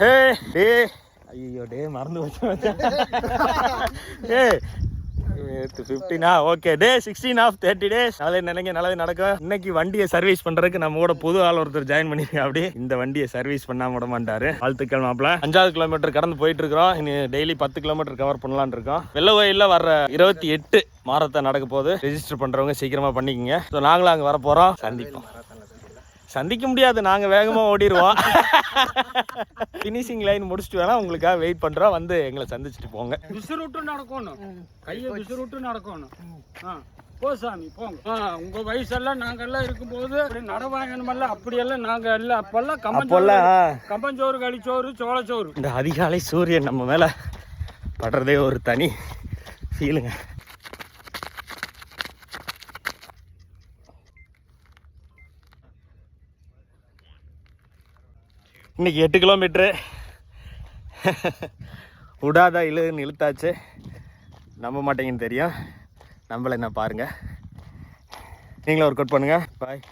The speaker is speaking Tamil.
ஹே டே ஐயோ டே மறந்து வச்சு ஏ 15 ஓகே டே 16 ஆஃப் 30 days. நல்லது நினைங்க நல்லது நடக்கும். இன்னைக்கு வண்டியை சர்வீஸ் பண்றதுக்கு நம்ம கூட புது ஆள் ஒருத்தர் ஜாயின் பண்ணிருக்கேன். அப்படி இந்த வண்டியை சர்வீஸ் பண்ணாம விட மாட்டாரு. வாழ்த்துக்கள் மாப்பிள. 5வது கிலோமீட்டர் கடந்து போயிட்டு இருக்கிறோம். இனி டெய்லி 10 கிலோமீட்டர் கவர் பண்ணலாம்னு இருக்கோம். வெள்ளவயல்ல வர்ற 28 மாரத்தான் நடக்க போகுது. ரெஜிஸ்டர் பண்றவங்க சீக்கிரமா பண்ணிக்கங்க. ஸோ நாங்களும் அங்கே வர போறோம். சந்திக்க முடியாது, நாங்க வேகமா ஓடிடுவோம். பினிஷிங் லைன் முடிச்சுட்டு வேணா உங்களுக்காக வெயிட் பண்றோம். வந்து எங்களை சந்திச்சுட்டு போங்க. விசுறுட்டு நடக்கணும், கையை விசுறுட்டு நடக்கணும். போ சாமி போங்க. உங்க வயசெல்லாம் நாங்கெல்லாம் இருக்கும்போது நடவாங்கணுமல்ல, அப்படியெல்லாம் நாங்க எல்லாம் அப்பெல்லாம் கம்பஞ்சோறு களிச்சோறு சோளச்சோறு. இந்த அதிகாலை சூரியன் நம்ம மேல படுறதே ஒரு தனி ஃபீலுங்க. இன்னைக்கு 8 கிலோமீட்டரு விடாத இழுன்னு இழுத்தாச்சு. நம்ப மாட்டேங்கன்னு தெரியும், நம்மள என்ன பாருங்க. நீங்களும் ஒர்க் அவுட் பண்ணுங்க. பாய்.